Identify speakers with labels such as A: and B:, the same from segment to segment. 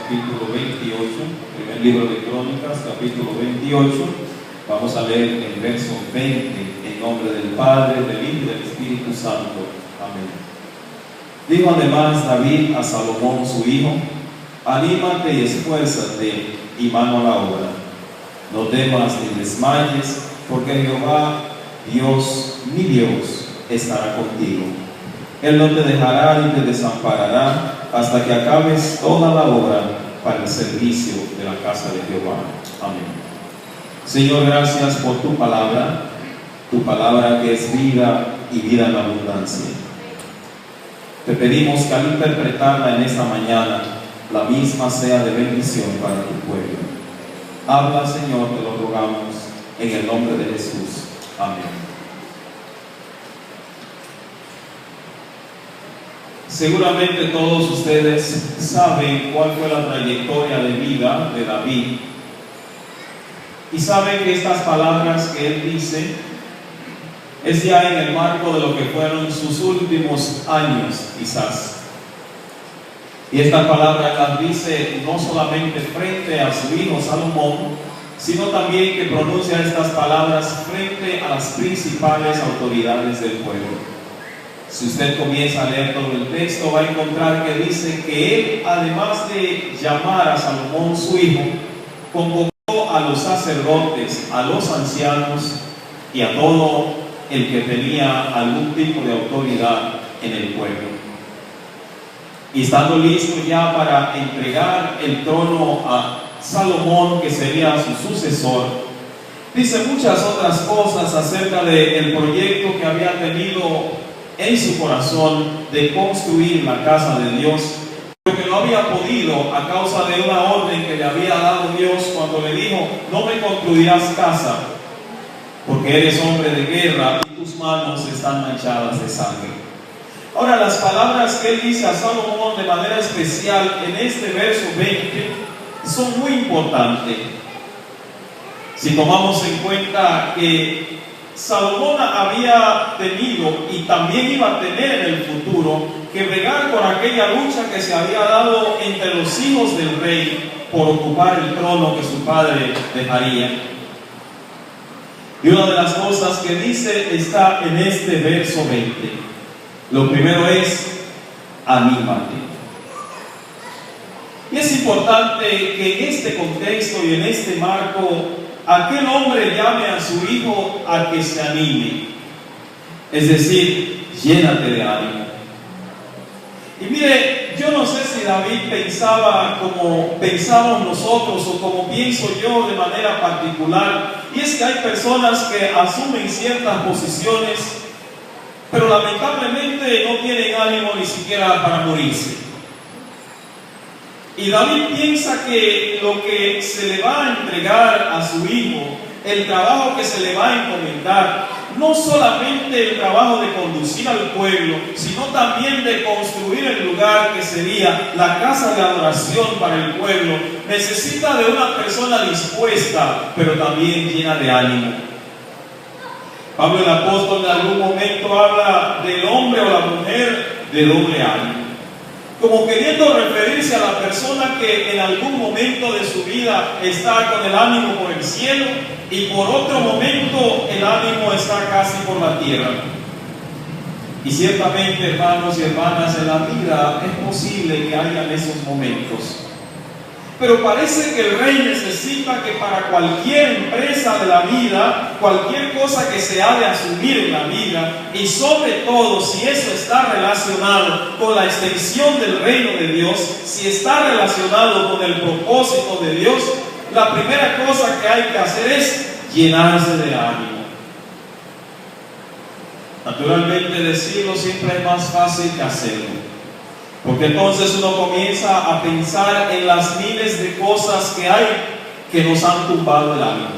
A: capítulo 28, primer libro de Crónicas, capítulo 28. Vamos a leer el verso 20, en nombre del Padre, del Hijo y del Espíritu Santo. Amén. Dijo además David a Salomón su hijo: anímate y esfuérzate y mano a la obra. No temas ni desmayes, porque Jehová, Dios, mi Dios, estará contigo. Él no te dejará ni te desamparará hasta que acabes toda la obra para el servicio de la casa de Jehová. Amén. Señor, gracias por tu palabra que es vida y vida en abundancia. Te pedimos que al interpretarla en esta mañana, la misma sea de bendición para tu pueblo. Habla, Señor, te lo rogamos, en el nombre de Jesús. Amén. Seguramente todos ustedes saben cuál fue la trayectoria de vida de David. Y saben que estas palabras que él dice es ya en el marco de lo que fueron sus últimos años, quizás. Y esta palabra las dice no solamente frente a su hijo Salomón, sino también que pronuncia estas palabras frente a las principales autoridades del pueblo. Si usted comienza a leer todo el texto, va a encontrar que dice que él, además de llamar a Salomón su hijo, convocó a los sacerdotes, a los ancianos y a todo el que tenía algún tipo de autoridad en el pueblo. Y estando listo ya para entregar el trono a Salomón, que sería su sucesor, dice muchas otras cosas acerca del proyecto que había tenido en su corazón de construir la casa de Dios, pero que no había podido a causa de una orden que le había dado Dios cuando le dijo: no me construirás casa, porque eres hombre de guerra y tus manos están manchadas de sangre. Ahora, las palabras que él dice a Salomón de manera especial en este verso 20 son muy importantes. Si tomamos en cuenta que Salomón había tenido y también iba a tener en el futuro que bregar con aquella lucha que se había dado entre los hijos del rey por ocupar el trono que su padre dejaría. Y una de las cosas que dice está en este verso 20. Lo primero es: anímate. Y es importante que en este contexto y en este marco aquel hombre llame a su hijo a que se anime, es decir, llénate de ánimo. Y mire, yo no sé si David pensaba como pensamos nosotros o como pienso yo de manera particular, y es que hay personas que asumen ciertas posiciones, pero lamentablemente no tienen ánimo ni siquiera para morirse. Y David piensa que lo que se le va a entregar a su hijo, el trabajo que se le va a encomendar, no solamente el trabajo de conducir al pueblo, sino también de construir el lugar que sería la casa de adoración para el pueblo, necesita de una persona dispuesta, pero también llena de ánimo. Pablo el apóstol en algún momento habla del hombre o la mujer de doble ánimo, como queriendo referirse a la persona que en algún momento de su vida está con el ánimo por el cielo y por otro momento el ánimo está casi por la tierra. Y ciertamente, hermanos y hermanas, en la vida es posible que hayan esos momentos. Pero parece que el rey necesita que para cualquier empresa de la vida, cualquier cosa que se ha de asumir en la vida, y sobre todo si eso está relacionado con la extensión del reino de Dios, si está relacionado con el propósito de Dios, la primera cosa que hay que hacer es llenarse de ánimo. Naturalmente, decirlo siempre es más fácil que hacerlo, porque entonces uno comienza a pensar en las miles de cosas que hay que nos han tumbado el ánimo.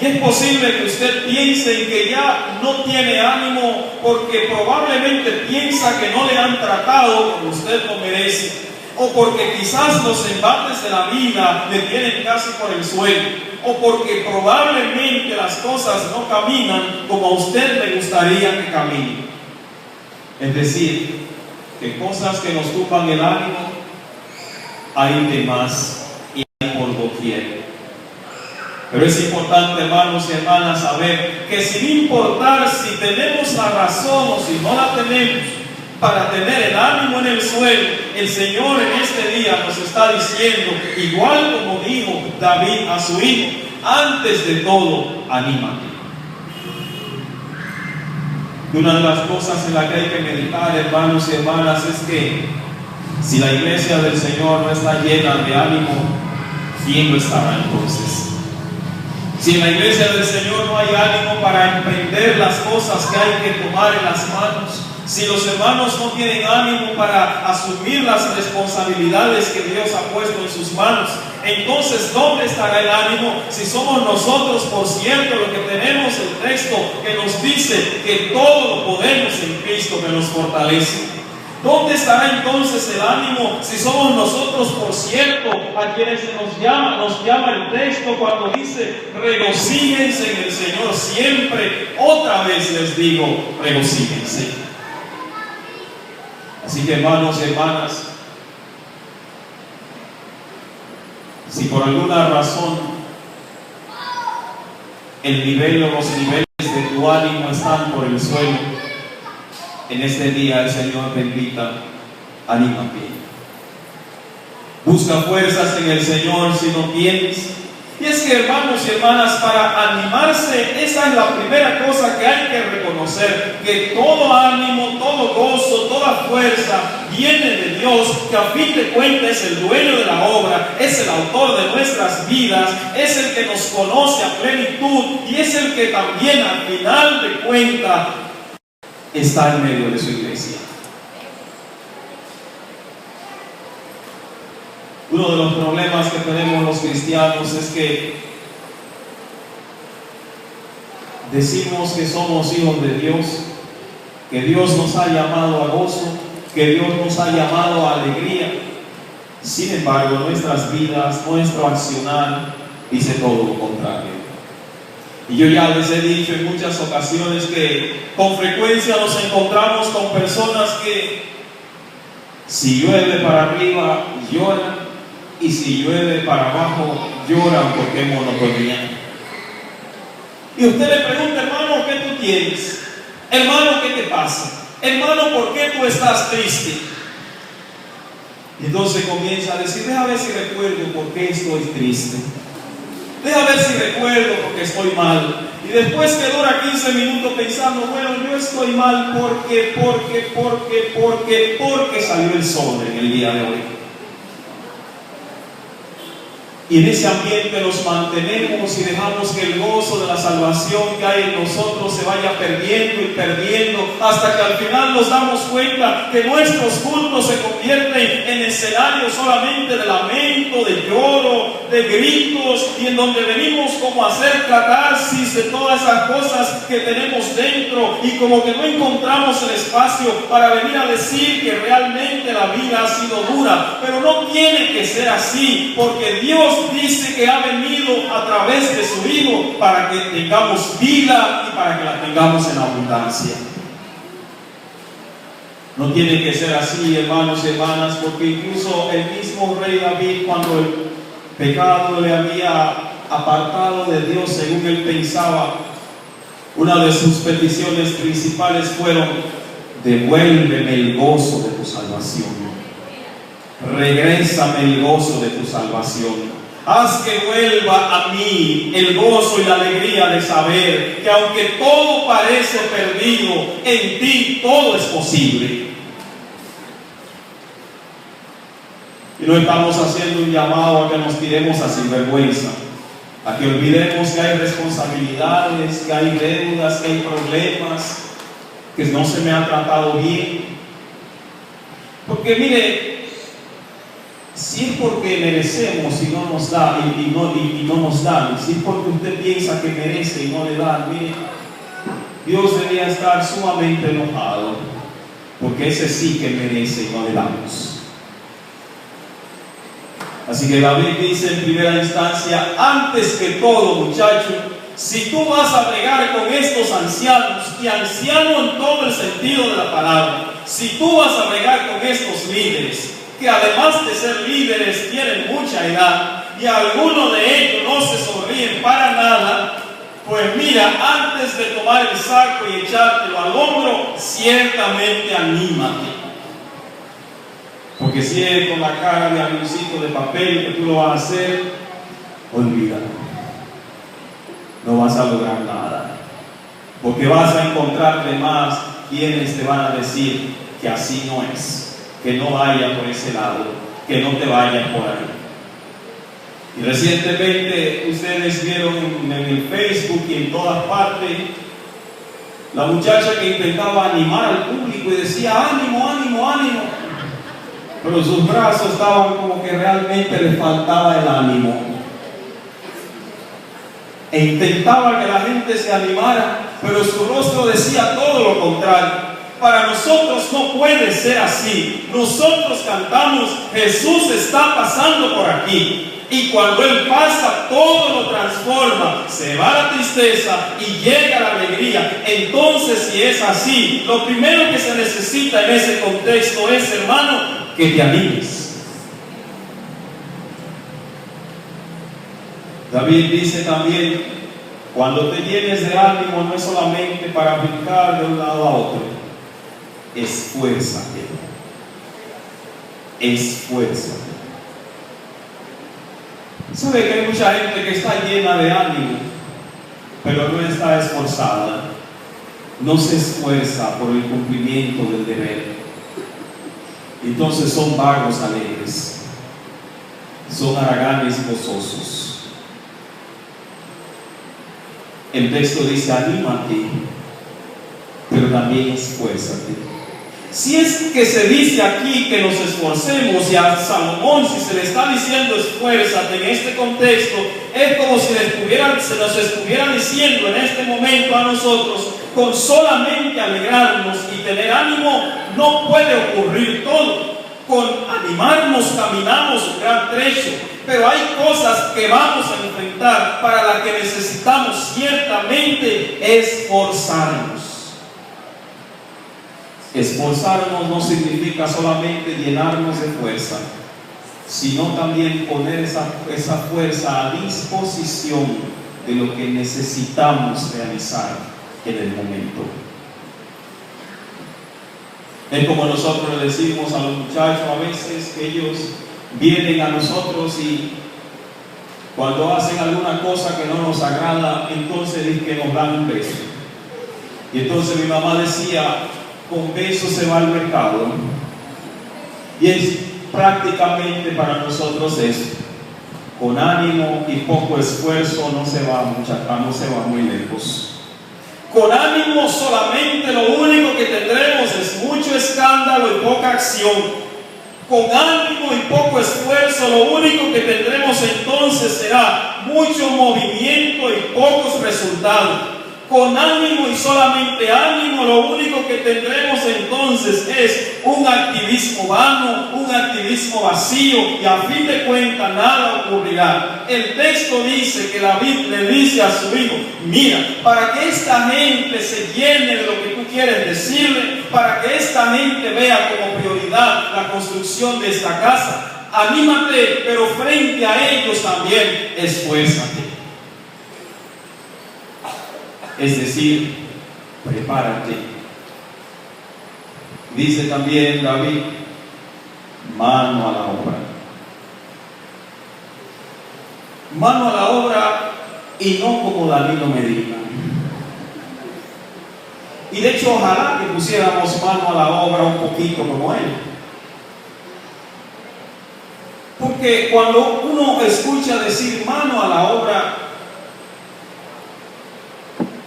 A: Y es posible que usted piense en que ya no tiene ánimo porque probablemente piensa que no le han tratado como usted lo merece, o porque quizás los embates de la vida le tienen casi por el suelo, o porque probablemente las cosas no caminan como a usted le gustaría que caminen. Es decir, que cosas que nos tumban el ánimo hay demás y hay por doquier. Pero es importante, hermanos y hermanas, saber que sin importar si tenemos la razón o si no la tenemos, para tener el ánimo en el suelo, el Señor en este día nos está diciendo, igual como dijo David a su hijo, antes de todo, anímate. Y una de las cosas en las que hay que meditar, hermanos y hermanas, es que si la iglesia del Señor no está llena de ánimo, ¿quién lo estará entonces? Si en la iglesia del Señor no hay ánimo para emprender las cosas que hay que tomar en las manos, si los hermanos no tienen ánimo para asumir las responsabilidades que Dios ha puesto en sus manos, entonces ¿dónde estará el ánimo? Si somos nosotros, por cierto, lo que tenemos el texto que nos dice que todo lo podemos en Cristo que nos fortalece. ¿Dónde estará entonces el ánimo si somos nosotros, por cierto, a quienes nos llama el texto cuando dice regocíjense en el Señor siempre? Otra vez les digo, regocíjense. Así que, hermanos y hermanas, si por alguna razón el nivel o los niveles de tu ánimo están por el suelo, en este día el Señor te invita, anímate. Busca fuerzas en el Señor si no tienes. Y es que, hermanos y hermanas, para animarse, esa es la primera cosa que hay que reconocer, que todo ánimo, todo gozo, toda fuerza viene de Dios, que a fin de cuentas es el dueño de la obra, es el autor de nuestras vidas, es el que nos conoce a plenitud y es el que también al final de cuentas está en medio de su iglesia. Uno de los problemas que tenemos los cristianos es que decimos que somos hijos de Dios, que Dios nos ha llamado a gozo, que Dios nos ha llamado a alegría. Sin embargo, nuestras vidas, nuestro accionar dice todo lo contrario. Y yo ya les he dicho en muchas ocasiones que con frecuencia nos encontramos con personas que si llueve para arriba lloran, y si llueve para abajo lloran porque es monotonía. Y usted le pregunta, hermano, ¿qué tú tienes? Hermano, ¿qué te pasa? Hermano, ¿por qué tú estás triste? Y entonces comienza a decir, déjame ver si recuerdo por qué estoy triste. Déjame ver si recuerdo porque estoy mal. Y después que dura 15 minutos pensando, bueno, yo estoy mal porque salió el sol en el día de hoy. Y en ese ambiente nos mantenemos y dejamos que el gozo de la salvación que hay en nosotros se vaya perdiendo y perdiendo, hasta que al final nos damos cuenta que nuestros cultos se convierten en escenarios solamente de lamento, de lloro, de gritos, y en donde venimos como a hacer catarsis de todas esas cosas que tenemos dentro, y como que no encontramos el espacio para venir a decir que realmente la vida ha sido dura. Pero no tiene que ser así, porque Dios dice que ha venido a través de su Hijo para que tengamos vida y para que la tengamos en abundancia. No tiene que ser así, hermanos y hermanas, porque incluso el mismo rey David, cuando el pecado le había apartado de Dios según él pensaba, una de sus peticiones principales fueron: devuélveme el gozo de tu salvación, regrésame el gozo de tu salvación. Haz que vuelva a mí el gozo y la alegría de saber que aunque todo parece perdido, en ti todo es posible. Y no estamos haciendo un llamado a que nos tiremos a sinvergüenza, a que olvidemos que hay responsabilidades, que hay deudas, que hay problemas, que no se me ha tratado bien. Porque mire, si es porque merecemos y no nos da, y no nos dan, si es porque usted piensa que merece y no le dan, mire, Dios debería estar sumamente enojado, porque ese sí que merece y no le damos. Así que David dice en primera instancia, antes que todo, muchacho, si tú vas a bregar con estos ancianos, y anciano en todo el sentido de la palabra, si tú vas a bregar con estos líderes, que además de ser líderes tienen mucha edad y algunos de ellos no se sonríen para nada, pues mira, antes de tomar el saco y echártelo al hombro, ciertamente anímate. Porque si es con la cara de avioncito de papel que tú lo vas a hacer, olvídalo. No vas a lograr nada. Porque vas a encontrarte más quienes te van a decir que así no es, que no vayas por ese lado, que no te vayas por ahí. Y recientemente ustedes vieron en el Facebook y en todas partes la muchacha que intentaba animar al público y decía ánimo, ánimo, ánimo, pero sus brazos estaban como que realmente les faltaba el ánimo, e intentaba que la gente se animara, pero su rostro decía todo lo contrario. Para nosotros no puede ser así. Nosotros cantamos Jesús está pasando por aquí, y cuando Él pasa todo lo transforma, se va la tristeza y llega la alegría. Entonces, si es así, lo primero que se necesita en ese contexto es, hermano, que te animes. David dice también, cuando te llenes de ánimo no es solamente para brincar de un lado a otro, esfuérzate, esfuérzate. ¿Sabe que hay mucha gente que está llena de ánimo, pero no está esforzada? No se esfuerza por el cumplimiento del deber. Entonces son vagos alegres, son haraganes gozosos. El texto dice, anímate, pero también esfuérzate. Si es que se dice aquí que nos esforcemos, y a Salomón si se le está diciendo esfuérzate en este contexto, es como si se nos estuviera diciendo en este momento a nosotros, con solamente alegrarnos y tener ánimo no puede ocurrir todo. Con animarnos caminamos un gran trecho, pero hay cosas que vamos a enfrentar para las que necesitamos ciertamente esforzarnos. Esforzarnos no significa solamente llenarnos de fuerza, sino también poner esa fuerza a disposición de lo que necesitamos realizar en el momento. Es como nosotros le decimos a los muchachos a veces, que ellos vienen a nosotros y cuando hacen alguna cosa que no nos agrada, entonces es que nos dan un beso. Y entonces mi mamá decía, con besos se va al mercado. Y es prácticamente para nosotros eso. Con ánimo y poco esfuerzo no se va muy lejos. Con ánimo solamente lo único que tendremos es mucho escándalo y poca acción. Con ánimo y poco esfuerzo lo único que tendremos entonces será mucho movimiento y pocos resultados. Con ánimo y solamente ánimo lo único que tendremos entonces es un activismo vano, un activismo vacío, y a fin de cuentas nada ocurrirá. El texto dice que David le dice a su hijo, mira, para que esta gente se llene de lo que tú quieres decirle, para que esta gente vea como prioridad la construcción de esta casa, anímate, pero frente a ellos también esfuérzate. Es decir, prepárate. Dice también David, mano a la obra. Mano a la obra, y no como Danilo Medina. Y de hecho, ojalá que pusiéramos mano a la obra un poquito como él. Porque cuando uno escucha decir mano a la obra,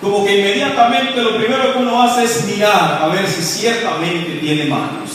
A: como que inmediatamente lo primero que uno hace es mirar a ver si ciertamente tiene manos.